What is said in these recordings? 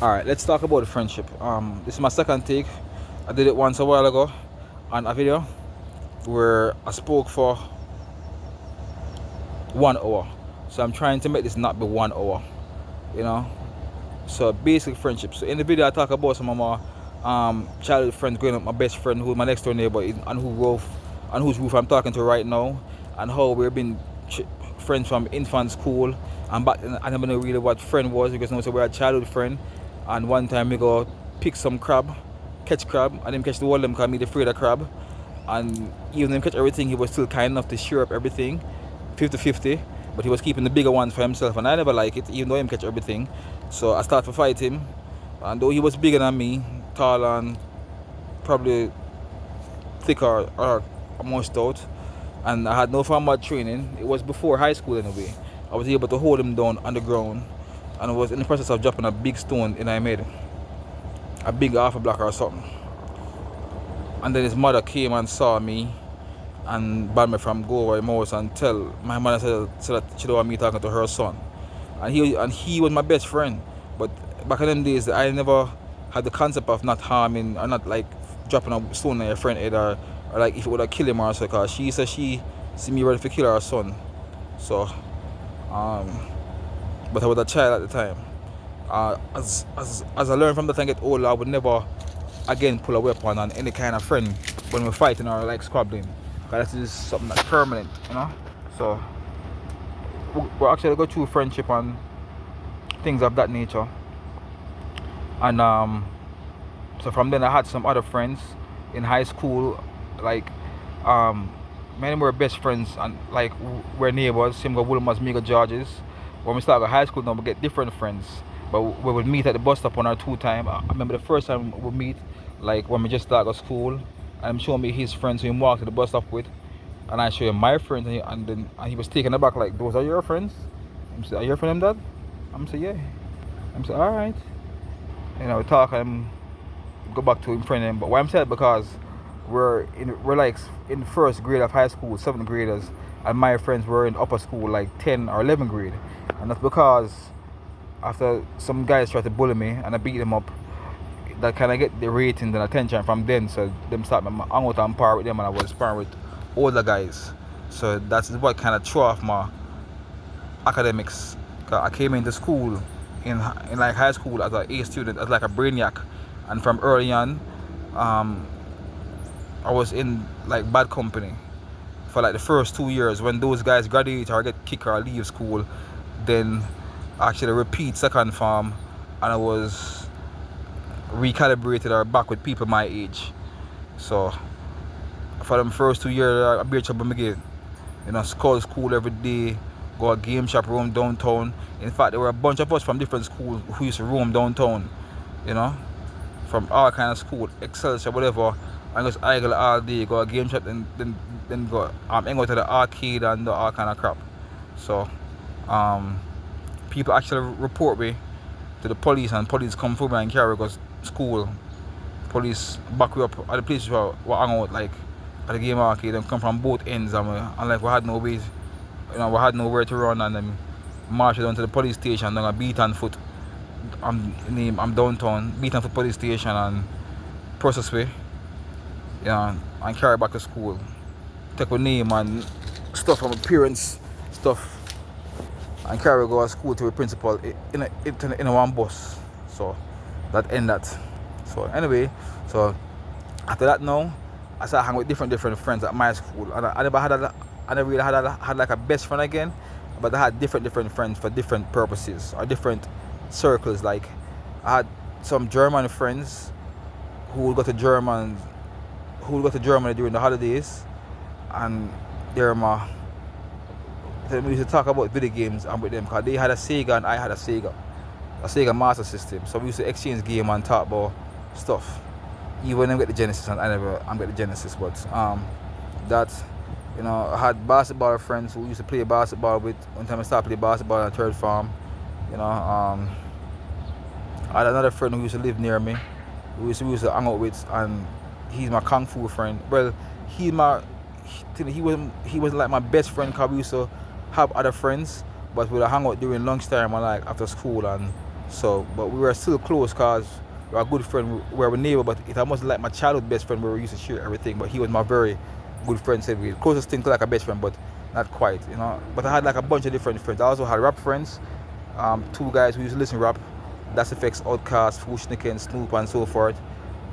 All right, let's talk about friendship. This is my second take. I did it once a while ago on a video where I spoke for 1 hour. So I'm trying to make this not be 1 hour, you know. So basic friendship. So in the video I talk about some of my childhood friends growing up, my best friend who's my next door neighbor, and whose roof I'm talking to right now, and how we've been friends from infant school. And back then I never knew really what friend was because now so we're a childhood friend. And one time we go pick some crab, catch crab, and then catch the whole of them because me afraid of crab. And even him catch everything, he was still kind enough to share up everything, 50-50. But he was keeping the bigger ones for himself, and I never like it, even though him catch everything. So I started to fight him, and though he was bigger than me, tall and probably thicker or more stout, and I had no formal training. It was before high school anyway. I was able to hold him down on the ground, and I was in the process of dropping a big stone in I made a big half a block or something. And then his mother came and saw me and banned me from go over my house and tell my mother said that she don't want me talking to her son. And he was my best friend. But back in them days I never had the concept of not harming or not like dropping a stone on your friend head or like if it would have killed him or so, cause she said she see me ready to kill her son. So but I was a child at the time. As I learned from that and get older, I would never again pull a weapon on any kind of friend when we're fighting or like squabbling. Because that is something that's permanent, you know. So we're actually go through friendship and things of that nature. And so from then I had some other friends in high school, like many were best friends and like we're neighbors, same go Wilma's, me go George's. When we started high school now we get different friends. But we would meet at the bus stop on our two time. I remember the first time we meet, like when we just started school, and I'm showing me his friends who he walked to the bus stop with, and I show him my friends, and he was taken aback like, those are your friends? I'm saying, are you from them, Dad? I'm saying, yeah. I'm saying, all right. You know, we talk and go back to him friend him. But why I'm saying because we're like in first grade of high school, seventh graders, and my friends were in upper school like 10 or 11 grade, and that's because after some guys tried to bully me and I beat them up, that kind of get the ratings and attention from them. So them start me hang out and par with them, and I was sparring with older guys. So that's what kind of threw off my academics. 'Cause I came into school in like high school as an A student, as like a brainiac, and from early on, I was in like bad company for like the first 2 years. When those guys graduate or get kicked or leave school, then I actually repeat second form, and I was recalibrated or back with people my age. So for them first 2 years I bear trouble again. You know, school every day, go a game shop, roam downtown. In fact, there were a bunch of us from different schools who used to roam downtown, you know, from all kind of school, Excelsior, whatever, and just idle all day, go a game shop, then go hang out to the arcade and do all kind of crap. So people actually report me to the police, and police come for me and carry me to school. Police back me up at the places where we hang out, like at the game arcade. Them come from both ends, and like we had no ways, you know, we had nowhere to run, and then march down to the police station. Then I beat on foot. I'm downtown, beat on foot police station, and process me, you know, and carry back to school. Take my name and stuff from my parents, stuff, and carry go to school to the principal in one bus. So that end that. So anyway, so after that now, I started hanging with different friends at my school, and I never I never really had like a best friend again, but I had different friends for different purposes or different circles. Like I had some German friends who would go to Germany during the holidays, and they're my then we used to talk about video games and with them because they had a Sega and I had a Sega Master System. So we used to exchange game and talk about stuff. Even them get the Genesis and I'm get the Genesis, but that, you know, I had basketball friends who used to play basketball with. One time I started playing basketball in third farm. You know, I had another friend who used to live near me, who we used to hang out with, and he's my kung fu friend. Well, he was like my best friend because we used to have other friends, but we'd hang out during lunchtime and like after school, and So, but we were still close because we were a good friend. We were a neighbor, but it almost like my childhood best friend where we used to share everything. But he was my very good friend, said we closest thing to like a best friend, but not quite, you know. But I had like a bunch of different friends. I also had rap friends, two guys who used to listen to rap, Das Effects, Outkast, Fushnik and Snoop and so forth,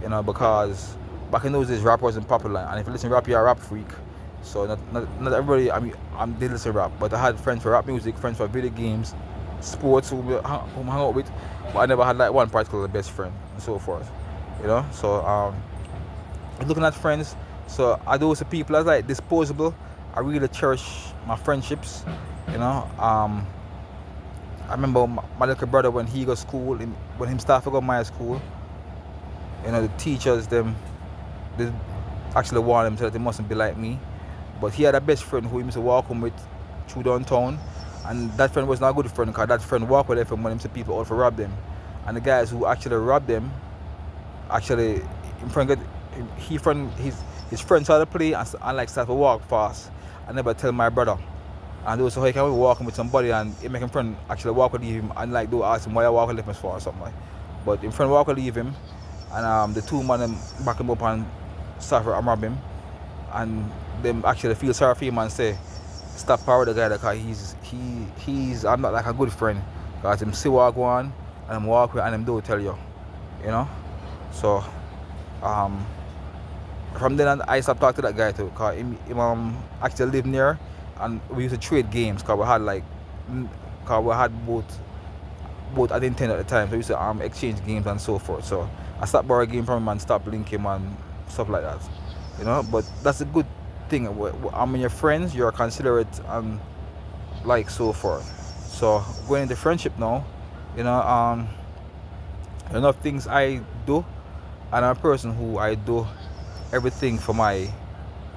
you know, because back in those days rap wasn't popular, and if you listen to rap, you're a rap freak. So not everybody, did listen to rap, but I had friends for rap music, friends for video games, sports who I hung out with, but I never had like one particular best friend and so forth, you know. So looking at friends, so are those the people that's like disposable? I really cherish my friendships, you know. I remember my little brother when he got school, when him start to go my school, you know, the teachers them they actually warned him so that they mustn't be like me. But he had a best friend who he used to walk home with through downtown, and that friend was not a good friend because that friend walked with him when him see people out for rob them, and the guys who actually robbed them actually in front of his friend started to play and like started to walk fast. I never tell my brother, and also how he can be walking with somebody and he make him friend actually walk with him and like do ask him why you walk with him for or something like. But in friend walk with him, and the two man them back him up and start to rob him, and them actually feel sorry for him and say stop power the guy because he's I'm not like a good friend because him see walk on and him walk with and him don't tell you, you know. So from then on I stopped talking to that guy too because him actually live near, and we used to trade games because we had both at Nintendo at the time, so we used to exchange games and so forth. So I stopped borrowing game from him and stopped linking him and stuff like that, you know. But that's a good thing. Your friends, you're considerate and like so forth. So going into friendship now, you know, enough things I do, and I'm a person who I do everything for my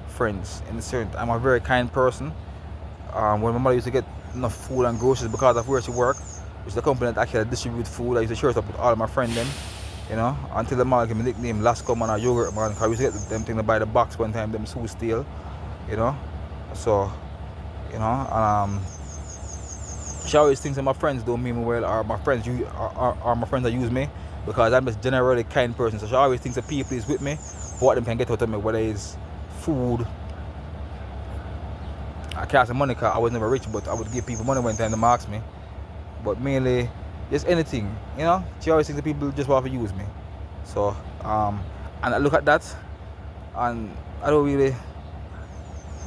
friends. In a certain, I'm a very kind person. When my mother used to get enough food and groceries because of where she worked, which is the company that actually distribute food, I used to share it up with all of my friends then, you know, until the mother gave me the nickname Lasco Man or Yogurt Man, because we used to get them thing to buy the box one time, them so steal, you know. So, you know, and she always thinks that my friends don't mean me well, or my friends are my friends that use me, because I'm just generally a kind person. So she always thinks that people is with me for what them can get out of me, whether it's food. I can't say money because I was never rich, but I would give people money when time they ask me. But mainly, just anything, you know. She always thinks that people just want to use me. So, and I look at that, and I don't really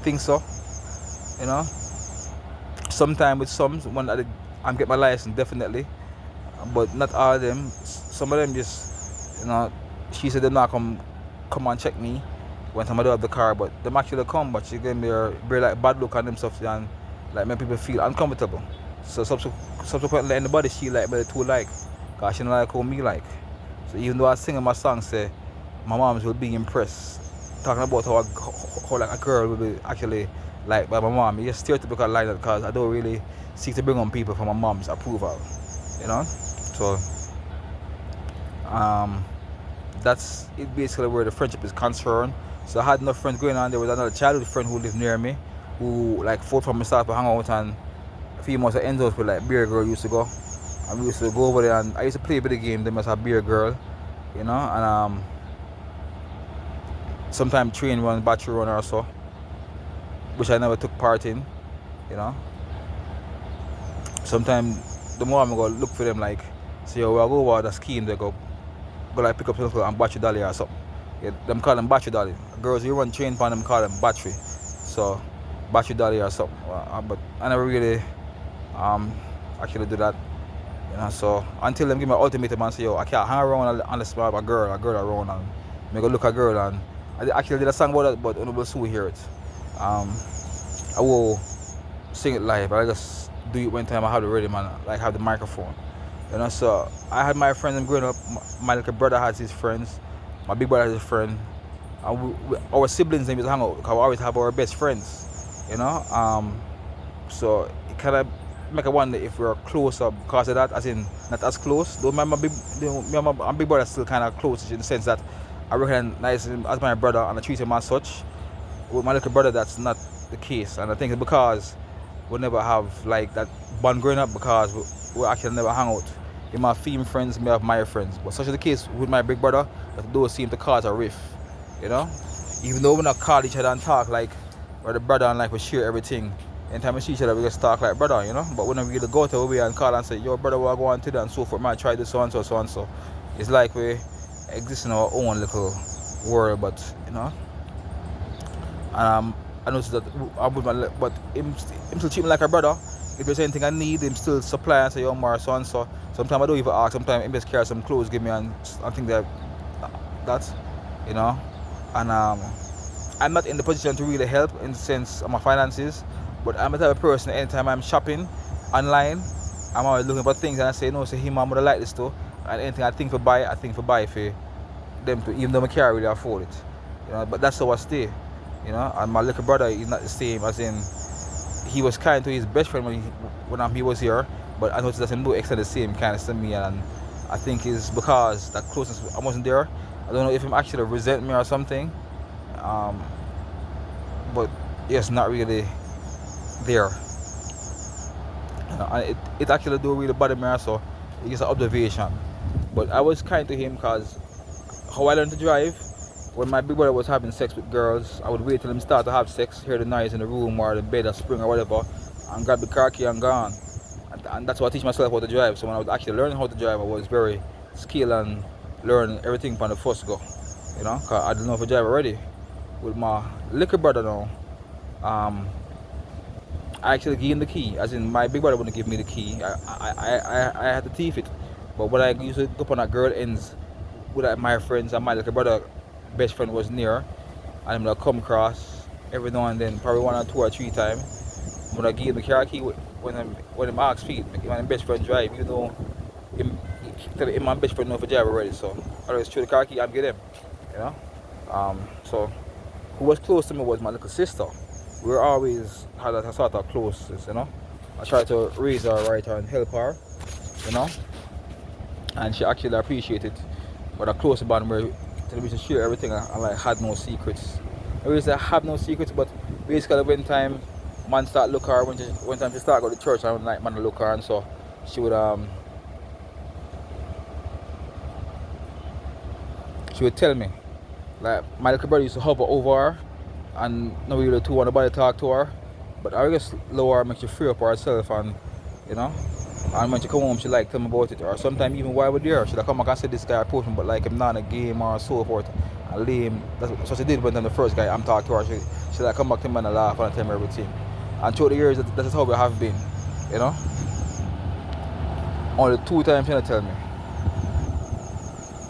think so, you know. Sometimes with some, when I'm get my license, definitely, but not all of them. Some of them just, you know, she said they're not come and check me when I do have the car, but them actually come, but she gave me a very like bad look on themselves and like make people feel uncomfortable. So subsequently anybody she like me too like, cause she don't like how me like. So even though I sing in my song say my moms will be impressed, talking about how like a girl will be actually like by my mom, it's just stereotypical like that because I don't really seek to bring on people for my mom's approval, you know. So that's it basically where the friendship is concerned. So I had enough friends going on. There was another childhood friend who lived near me, who like fought from myself to hang out, and a few months at ends up with like Beer Girl used to go. And we used to go over there, and I used to play a bit of game. They must have Beer Girl, you know, and sometimes train run, battery run or so, which I never took part in, you know. Sometimes the more I'm go look for them, like, say, yo, we'll go over the scheme, they go like pick up something and battery dolly or something. Yeah, them call them battery dolly. Girls you run train for them call them battery. So battery dolly or something. But I never really actually do that. You know, so until them give me an ultimatum and say, yo, I can't hang around unless I have a girl around, and I go look at a girl, and I actually did a song about that, but Honorable Sue hear it. I will sing it live, but I just do it when time I have the ready man, like have the microphone. You know, so I had my friends growing up. My little brother has his friends. My big brother has a friend. And our siblings name is hang out because we always have our best friends. You know, so it kind of make a wonder if we're closer because of that, as in not as close. Though my big brother still kind of close in the sense that I recognize him as my brother and I treat him as such. With my little brother, that's not the case, and I think it's because we never have like that bond growing up because we actually never hang out You might have female friends, may have my friends. But such is the case with my big brother, that those seem to cause a rift, you know? Even though we not call each other and talk like we're the brother and like we share everything. Anytime we see each other, we just talk like brother, you know? But when we really go to away and call and say, yo brother, what I go on today and so forth, might try this so and so, so and so. It's like we exist in our own little world, but you know? I noticed that I'm with my, but him still treat me like a brother. If there's anything I need, him still supply and say, yo, Mar, so and so. Sometimes I don't even ask. Sometimes him just carry some clothes, give me, and I think that, you know. And I'm not in the position to really help in the sense of my finances, but I'm the type of person. Anytime I'm shopping online, I'm always looking for things, and I say, no, say him, I'm gonna like this too. And anything I think for buy, I think for buy for them to, even though I can't really afford it, you know. But that's how I stay. You know, and my little brother is not the same, as in he was kind to his best friend when he was here, but I noticed that him do extend the same kindness to me, and I think it's because that closeness I wasn't there. I don't know if him actually resent me or something, but it's not really there. You know, and it actually do really bother me, so it's just an observation. But I was kind to him because how I learned to drive. When my big brother was having sex with girls, I would wait till him start to have sex, hear the noise in the room or the bed or spring or whatever, and grab the car key and gone. And that's what I teach myself how to drive. So when I was actually learning how to drive, I was very skilled and learn everything from the first go. You know, because I didn't know how to drive already. With my little brother now, I actually gave him the key. As in, my big brother wouldn't give me the key. I had to thief it. But when I used to go up on that girl ends with my friends and my little brother best friend was near, and I'm gonna come across every now and then, probably 1 or 2 or 3 times. When I give him the car key when I'm asked feet, my best friend drive, even though him my best friend know for drive already, so I always throw the car key and get him, you know. So who was close to me was my little sister. We were always had a sort of closeness, you know. I tried to raise her right and help her, you know, and she actually appreciated. But a close bond where we should share everything and like had no secrets. I really say have no secrets, but basically when time man start look her, when time she start go to church, I would like man to look her, and so she would tell me, like my little brother used to hover over her and no really too want nobody talk to her, but I just lower her, make she free up herself, and you know. And when she come home, she like tell me about it. Or sometimes even while we're there, she'll come back and say this guy approached me, but like him not in a game or so forth. And lame. That's what she did when the first guy I'm talking to her. She like come back to me and laugh and tell me everything. And through the years, that is how we have been. You know? Only 2 times she tell me.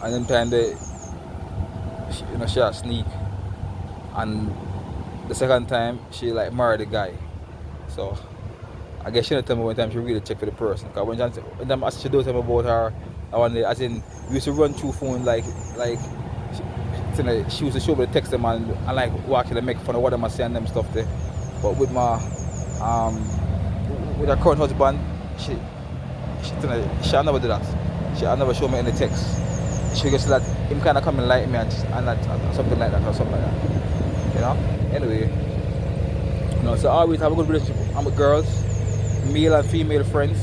And then time she a sneak. And the second time she like married the guy. So I guess she didn't tell me one time she really checked for the person. Because when she do tell me about her, I one day, as in, we used to run through phone like she used to show me the text them and like actually make fun of what I'm saying and them stuff there. But with my with her current husband, she never do that. She never show me any text. She just like him kind of coming like me and something like that or something like that. You know? Anyway, you know, so I always have a good relationship with girls, male and female friends.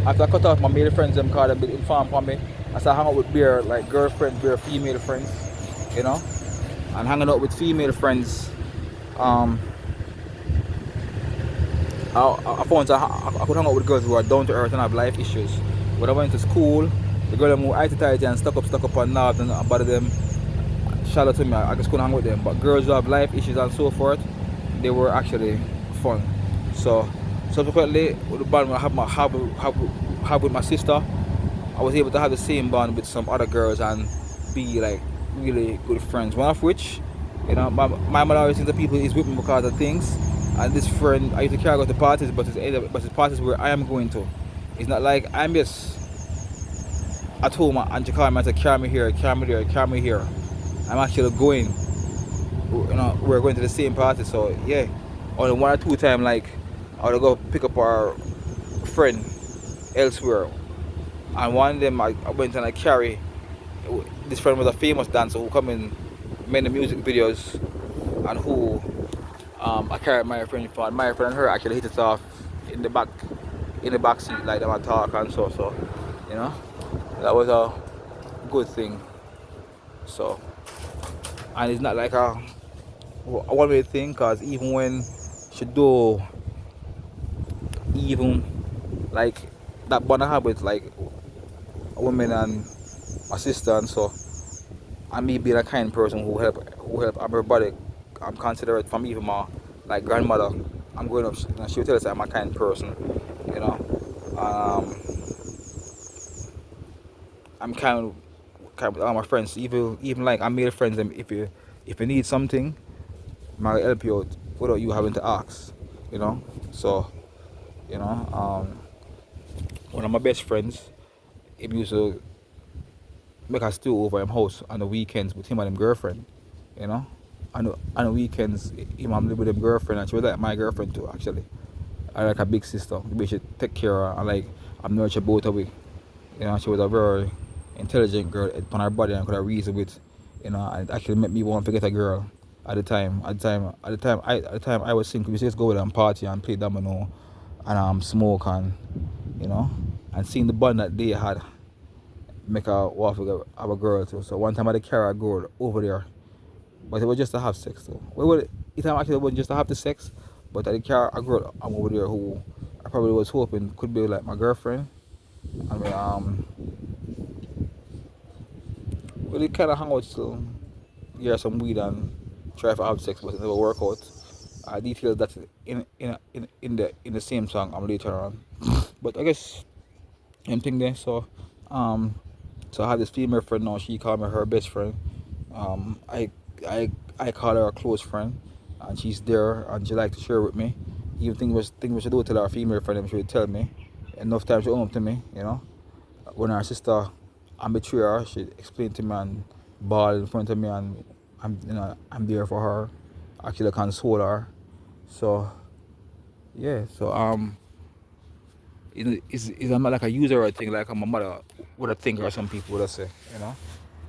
After I cut off my male friends, them called them informed for me. I started hang out with bare like girlfriends, bare female friends, you know. And hanging out with female friends, I found I could hang out with girls who are down to earth and have life issues. When I went to school, the girl who IT tight and stuck up and nerves and about them shallow to me, I just couldn't hang with them. But girls who have life issues and so forth, they were actually fun. So subsequently, with the bond I have with my sister, I was able to have the same bond with some other girls and be like really good friends. One of which, you know, my mother always thinks that people is with me because of things. And this friend, I used to carry out to parties, but it's parties where I am going to. It's not like I'm just at home and she called me and said, carry me here, carry me there, carry me here. I'm actually going. You know, we're going to the same party, so yeah. Only 1 or 2 times, like, I would go pick up our friend elsewhere. And one of them, I went and I carry. This friend was a famous dancer who come in many music videos, and who I carried my friend for. And my friend and her actually hit it off in the back seat, like them and talk and so, you know. That was a good thing. So, and it's not like a one way thing, cause even when she do, even like that bond I have with like a woman and my sister and so, and me being a kind person who help everybody, I'm considerate from even my like grandmother. I'm growing up, she will tell us I'm a kind person, you know. Um, I'm kind with all my friends. Even like I made friends. And if you need something, I will help you out without you having to ask, you know. So you know, one of my best friends, he used to make a stew over him house on the weekends with him and him girlfriend, you know. On the weekends, him and live with him girlfriend, and she was like my girlfriend too actually. I like a big sister. We should take care of her and like I'm nurtured both of we. You know, she was a very intelligent girl on her body and could have reason with, you know, and it actually made me want to get a girl at the time. At the time I was single. We used to just go with and party and play domino and smoke and you know, and seeing the bond that they had make her want to have a girl too. So one time I had to carry a girl over there, but it was just to have sex too. It actually wasn't just to have the sex, but I did carry a girl over there who I probably was hoping could be like my girlfriend. I mean, we kind of hung out still, hear some weed and try to have sex, but it never work out. I detailed that in the same song I'm later on. But I guess anything there. Um, so I have this female friend now. She called me her best friend. Um, I I call her a close friend, and she's there and she like to share with me. Even things we should do tell her female friend, she would tell me. Enough time she own up to me, you know. When her sister and betray her, she explained to me and bawl in front of me, and I'm there for her, actually console her. So yeah, so it's not like a user or thing like my mother would have think or some people would have say, you know.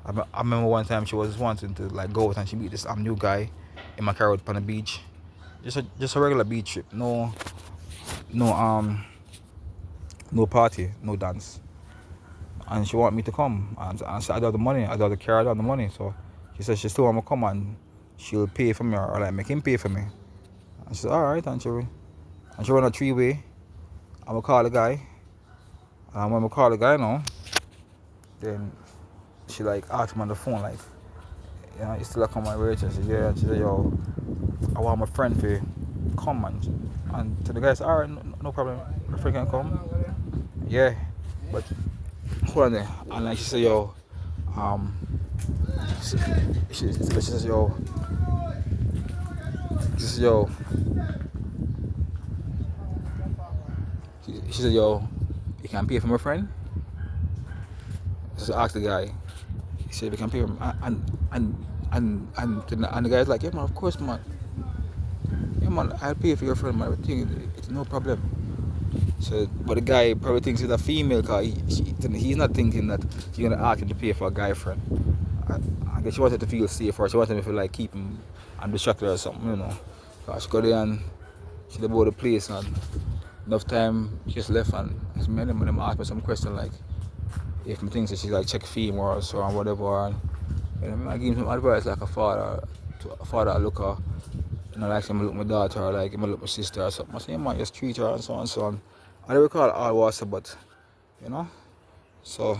I remember one time she was wanting to like go out and she meet this new guy in my car out on the beach, just a regular beach trip, no no party, no dance. And she want me to come and so I do have the money, I do have the car, I do have the money. So she said she still want me to come and she'll pay for me or like make him pay for me. And she said alright, and she run a three-way. I'm gonna call the guy. And when I call the guy now, then she like asked him on the phone like, you know, you still come my way? She said yeah. And she said yo, I want my friend to come and to the guy said alright, no problem, my friend can come. Yeah, but hold on there. And like she said yo, she says yo, she says yo, she said yo, you can pay for my friend. Just ask the guy. He said we can pay him, and the guy's like, yeah man, of course man, yeah man, I'll pay for your friend man. Everything, it's no problem. So, but the guy probably thinks he's a female, cause he's not thinking that she's gonna ask him to pay for a guy friend. I guess she wanted to feel safe, or she wanted to feel like keep him and distract her or something, you know. Cause she got there and she did about the place and enough time she just left and me and them asked me some question like if me thinks that she like check females or whatever, and you know, I give him some advice like a father look her, you know, like him look my daughter or like him look my sister or something. I say, yeah, man, just treat her and so on and so on. I don't recall all was but you know. So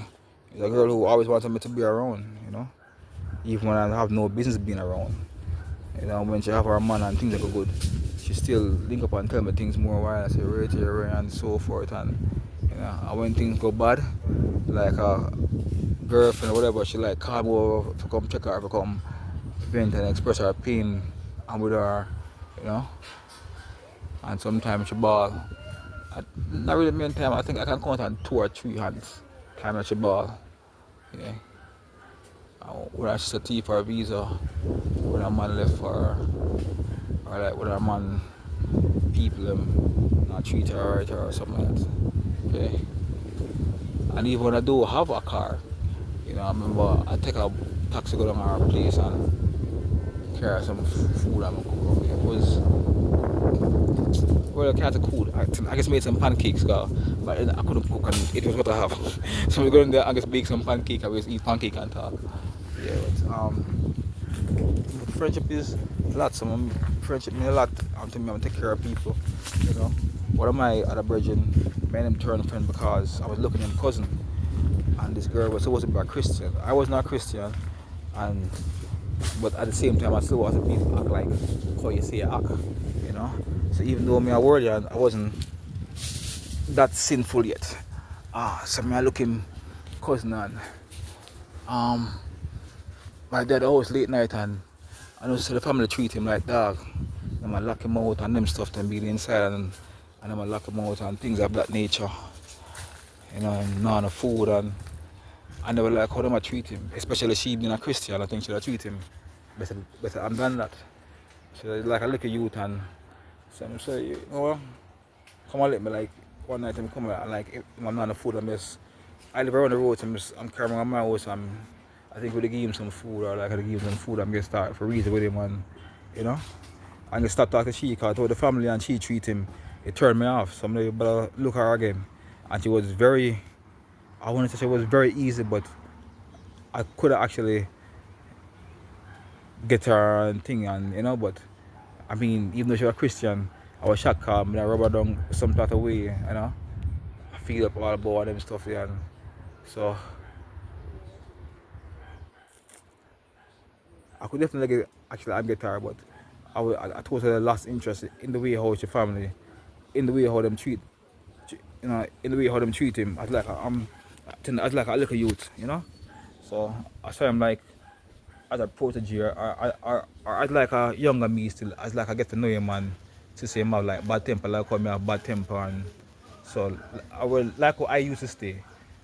it's a girl who always wanted me to be around, you know. Even when I have no business being around. You know, when she have her man and things that go good, she still link up and tell me things more while I say right here and so forth, and you know, and when things go bad, like a girlfriend or whatever, she like call me over to come check her, to come vent and express her pain and with her, you know. And sometimes she ball. Not really many time, I think I can count on 2 or 3 hands time that she ball. Yeah. When I just a thief for a visa, when a man left for her, or like when a man people him, not treat her right or something like that. Okay. And even when I do have a car, you know, I remember I take a taxi go down our place and carry some food and cook. It was well, I kind of cool. I just made some pancakes, but I couldn't cook and it was what I have. So we go in there and just bake some pancake and we just eat pancake and talk. Yeah, but friendship is a lot. Some friendship means a lot. To me, I'm take care of people. You know, one of my other brethren made him turn friend because I was looking at him cousin, and this girl was supposed to be a Christian. I was not a Christian, and but at the same time, I still want to people act like how you say I act. You know, so even though me a warrior, I wasn't that sinful yet. So me I look him cousin and my dad always late night and I know so the family treat him like dog. And I lock him out and them stuff then be inside and I lock him out and things of that nature. You know, and none of food and I never like how them I treat him. Especially she being a Christian, I think she'll treat him better I'm done that. She's like a little youth and so I'm say, you know what? Come on let me like one night I'm coming and like if I'm not on the food I live around the road so I'm carrying on my house I think we give him some food or like I give him some food I'm gonna start for reason with him and you know. And I stop talking to she because I told the family and she treat him, it turned me off. So I'm like, but look at her again. And she was very I wanted to say it was very easy but I could actually get her and thing and you know but I mean even though she was a Christian I was shocked because I rub her down some sort of way, you know. I feel up all about them stuff yeah, and so I could definitely get her, but I totally lost interest in the way how she family, in the way how them treat, you know, in the way how them treat him. As like a little youth, you know. So I saw him like as a protege or as like a younger me still, as like I get to know him and to say him have like bad temper, like how me have bad temper and so I will like how I used to stay.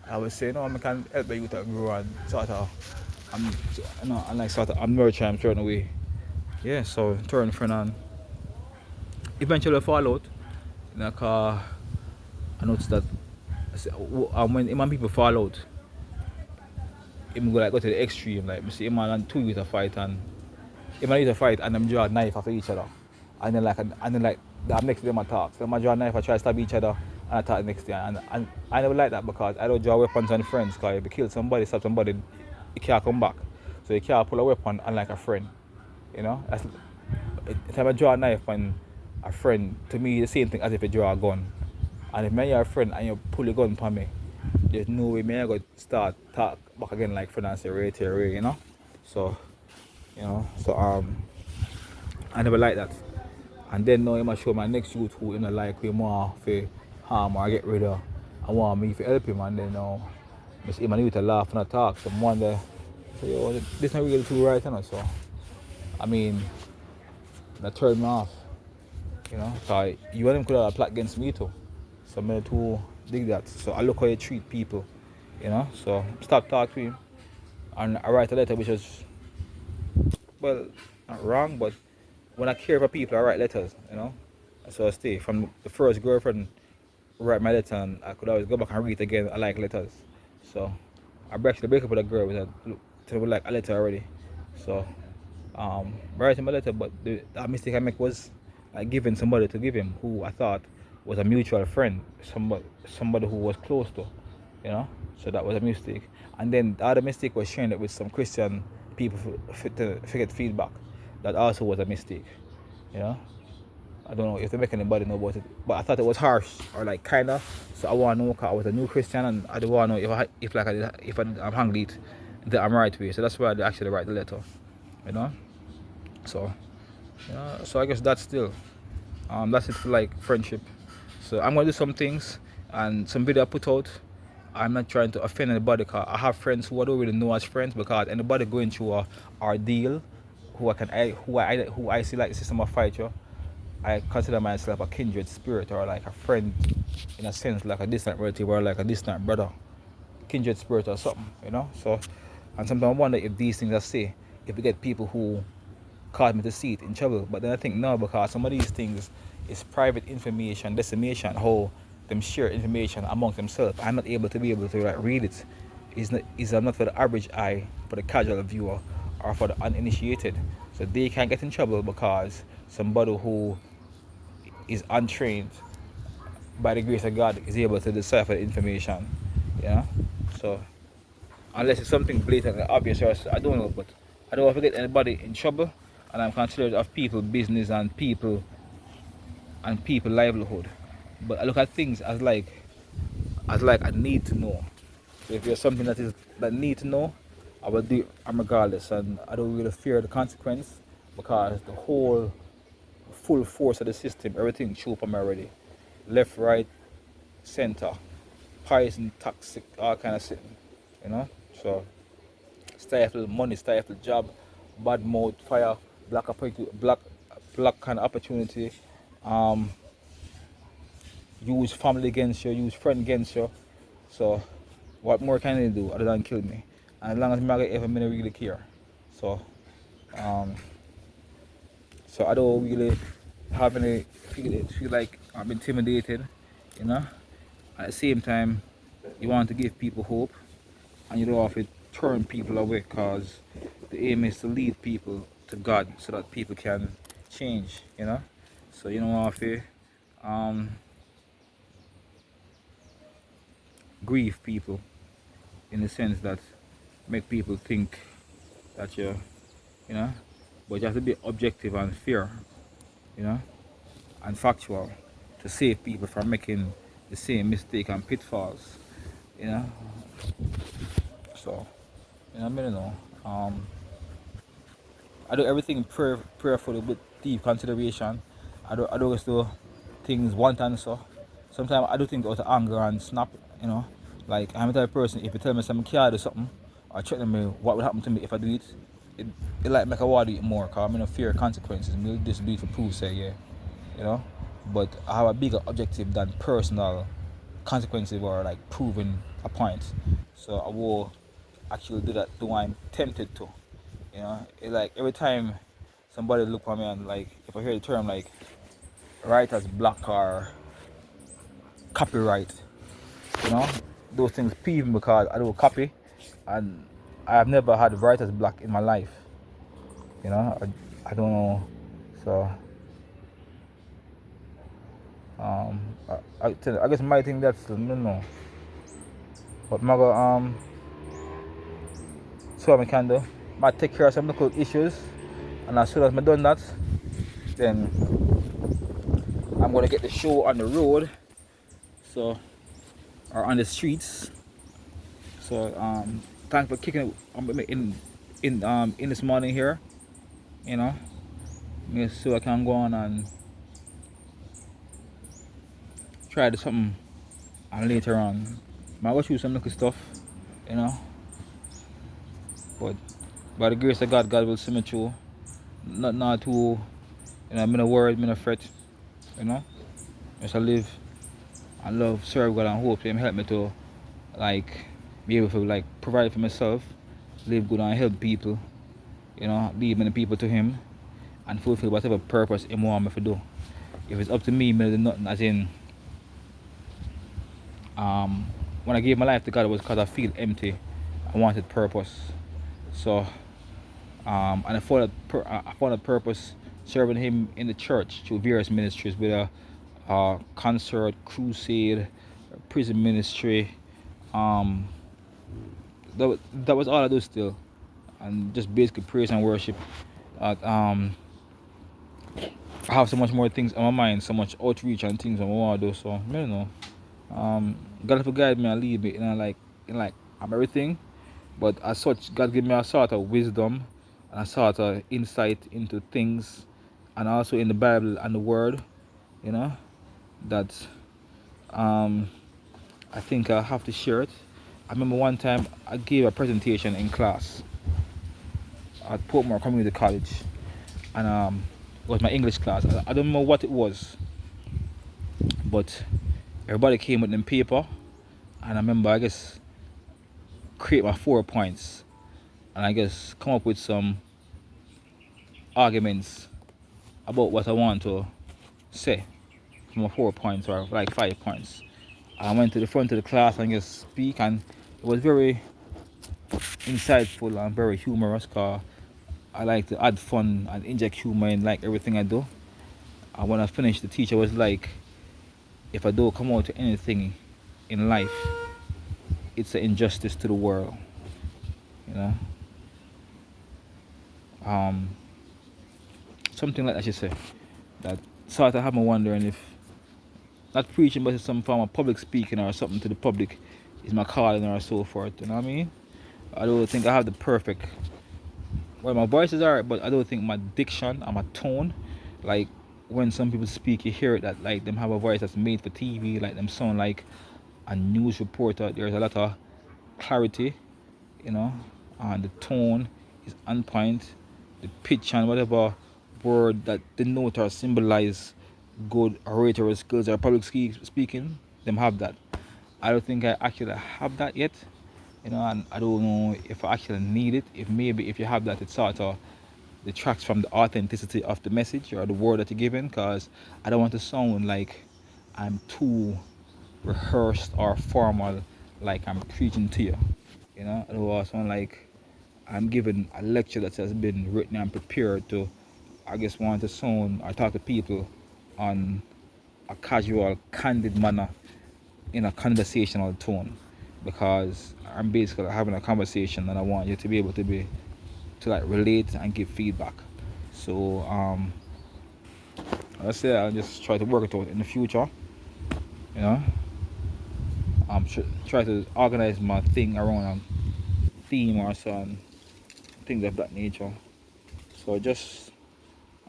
I would say no, I can help the youth to grow and sort of I'm you know and like sort of I'm nurturing, I'm turning away. Yeah, so turn friend and eventually fall out. Like I noticed that when people fall out, him go to the extreme. Like I see him and two youth a fight and him and youth a fight and them draw a knife after each other. And then like the next day them attack. So them draw a knife and try to stab each other and attack the next day. And I never like that because I don't draw weapons on friends because if you kill somebody, stab somebody, you can't come back. So you can't pull a weapon unlike a friend. You know? That's if I draw a knife on a friend, to me the same thing as if you draw a gun. And if you're a friend and you pull a gun upon me, there's no way me I go start talk back again like friend and say right here, you know? So you know, so I never like that. And then now I show my next youth who you know like we more for harm or get rid of. I want me to help him and then I see him and youth to laugh and talk. So one day so yo, this not really too right, you know, so I mean that turned me off. You know, so you and him could have a plot against me too. So I'm to dig that. So I look how you treat people, you know. So stop talking to him. And I write a letter which is well not wrong, but when I care for people I write letters, you know. So I stay from the first girlfriend write my letter and I could always go back and read it again. I like letters. So I actually break up with a girl with like a letter already. So writing my letter but that mistake I make was like giving somebody to give him who I thought was a mutual friend, somebody who was close to, you know. So that was a mistake. And then the other mistake was sharing it with some Christian people to get feedback. That also was a mistake, you know. I don't know if they make anybody know about it, but I thought it was harsh or like kinda. So I want to know because I was a new Christian and I don't want to know if I'm hungry that I'm right way. So that's why I actually write the letter, you know. So yeah, so I guess that's it for like friendship. So I'm gonna do some things and some video I put out. I'm not trying to offend anybody because I have friends who I don't really know as friends because anybody going through a ordeal who I see like system of fight you, I consider myself a kindred spirit or like a friend in a sense like a distant relative or like a distant brother. Kindred spirit or something, you know. So and sometimes I wonder if these things I say, if we get people who cause me to see it in trouble. But then I think no, because some of these things is private information, decimation, how them share information among themselves. I'm not able to like read it. It's not for the average eye, for the casual viewer, or for the uninitiated. So they can get in trouble because somebody who is untrained, by the grace of God, is able to decipher the information. You know? So unless it's something blatantly obvious, or I don't know, but I don't want to get anybody in trouble, and I'm considerate of people business and people livelihood. But I look at things as like I need to know. So if there's something that need to know, I will do it regardless, and I don't really fear the consequence, because the whole full force of the system, everything chew up on me already. Left, right, center, poison, toxic, all kind of shit. You know? So stifle money, stifle job, bad mouth, fire, black opportunity, black kind of opportunity, um, use family against you, use friend against you. So what more can they do other than kill me? And as long as I get ever, I don't really care. So um, so I don't really have any feel like I'm intimidated, you know. At the same time, you want to give people hope, and you don't have to turn people away, because the aim is to lead people to God so that people can change, you know. So you don't have to um, grieve people in the sense that make people think that you know, but you have to be objective and fair, you know, and factual to save people from making the same mistake and pitfalls, you know. So, you know, I don't know. I do everything prayerfully with deep consideration. I don't just do things one time so. Sometimes I do things out of anger and snap, you know. Like I'm the type of person, if you tell me something can't do something or threaten me what would happen to me if I do it, it like make I want to do it more, because I'm in a fear of consequences. Me just do it for proof, say yeah, you know. But I have a bigger objective than personal consequences or like proving a point. So I will actually do that though I'm tempted to. You know, it like every time somebody look at me and like if I hear the term like writer's block or copyright, you know, those things peeve me because I do copy and I have never had writer's block in my life. You know, I don't know. So I guess my thing that's I don't know. But my go so I can do. I take care of some local issues, and as soon as I done that, then I'm gonna get the show on the road, so or on the streets. So thanks for kicking it in this morning here, you know, so I can go on and try to do something, and later on I go through some little stuff, you know, but by the grace of God, God will see me through. Not too, you know, I'm in a worry, I'm in a fret, you know. Just I live and love, serve God, and hope Him help me to like be able to like provide for myself, live good and help people, you know, lead many people to Him and fulfill whatever purpose Him want me to do. If it's up to me, I do nothing. As in, when I gave my life to God, it was because I feel empty. I wanted purpose. So, and I found a purpose serving Him in the church through various ministries, with a concert, crusade, prison ministry. Um, that was all I do still, and just basically praise and worship. I have so much more things on my mind, so much outreach and things I want to do. So I don't know. God will guide me and lead me, you know, like I'm everything. But as such, God give me a sort of wisdom and a sort of insight into things, and also in the Bible and the Word, you know, that I think I have to share it. I remember one time I gave a presentation in class at Portmore Community College, and it was my English class. I don't know what it was, but everybody came with them paper, and I remember I guess create my 4 points, and I guess come up with some arguments about what I want to say from my 4 points or like 5 points. I went to the front of the class and just speak, and it was very insightful and very humorous, because I like to add fun and inject humor in like everything I do. And when I finished, the teacher was like, if I don't come out to anything in life, it's an injustice to the world, you know. Um, Something like that, she said. That sort of have me wondering if not preaching, but it's some form of public speaking or something to the public is my calling or so forth. You know what I mean? I don't think I have the perfect. Well, my voice is alright, but I don't think my diction and my tone, like when some people speak, you hear it that like them have a voice that's made for TV, like them sound like a news reporter. There's a lot of clarity, you know, and the tone is on point. The pitch and whatever word that denote or symbolize good oratory skills or public speaking, them have that. I don't think I actually have that yet, you know, and I don't know if I actually need it. If maybe if you have that, it sort of detracts from the authenticity of the message or the word that you're giving, because I don't want to sound like I'm too rehearsed or formal, like I'm preaching to you. You know, I don't want to sound like I'm giving a lecture that has been written and prepared to. I just want to sound or talk to people on a casual, candid manner in a conversational tone, because I'm basically having a conversation and I want you to be able to like relate and give feedback. So I say I'll just try to work it out in the future. You know, try to organize my thing around a theme or some things of that nature. So just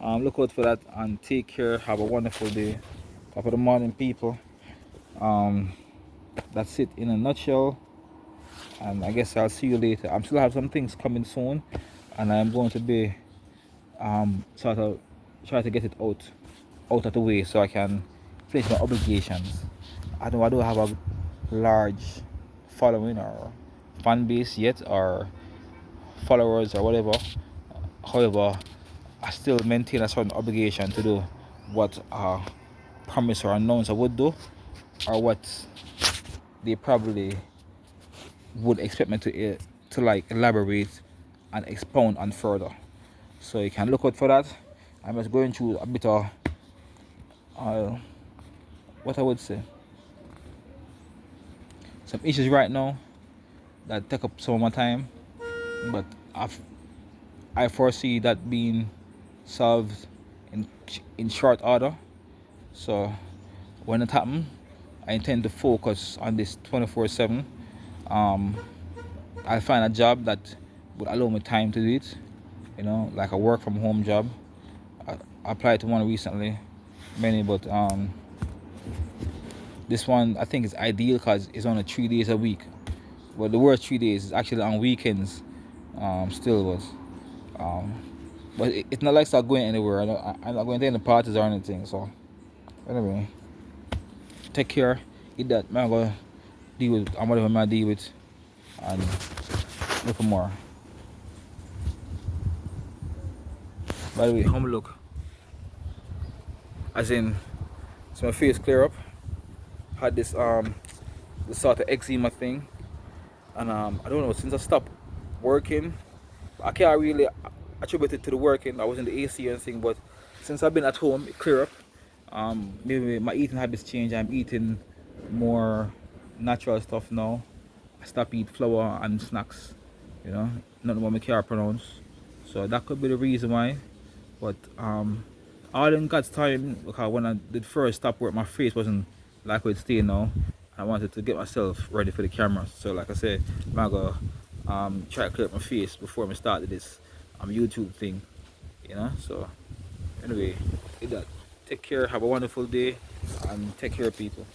look out for that and take care. Have a wonderful day. Top of the morning, people. Um, that's it in a nutshell. And I guess I'll see you later. I'm still have some things coming soon, and I'm going to be sort of try to get it out of the way so I can finish my obligations. I don't have a large following or fan base yet or followers or whatever. However, I still maintain a certain obligation to do what I promise or announce I would do, or what they probably would expect me to like elaborate and expound on further. So you can look out for that. I'm just going through a bit of uh, what I would say, some issues right now that take up some of my time, but I foresee that being solved in short order. So when it happens, I intend to focus on this 24/7. I'll find a job that would allow me time to do it, you know, like a work from home job. I applied to one recently, many, but this one I think is ideal because it's only 3 days a week. But the worst 3 days is actually on weekends. Still was, but it's not like start going anywhere. I'm not going to any parties or anything. So anyway, take care. Eat that. Man, I'm gonna deal with. I'm gonna deal with, and look for more. By the way, how me look? As in, so my face clear up. Had this sort of eczema thing, and I don't know, since I stopped working, I can't really attribute it to the working. I was in the AC or anything, but since I've been at home, it clear up. Maybe my eating habits change. I'm eating more natural stuff now. I stop eat flour and snacks. You know, nothing what I can't pronounce. So that could be the reason why. But all in God's time, because when I did first stop work, my face wasn't like what it's staying now. I wanted to get myself ready for the camera. So like I said, I'm gonna try to clear up my face before I started this YouTube thing. You know, so anyway, take care, have a wonderful day, and take care of people.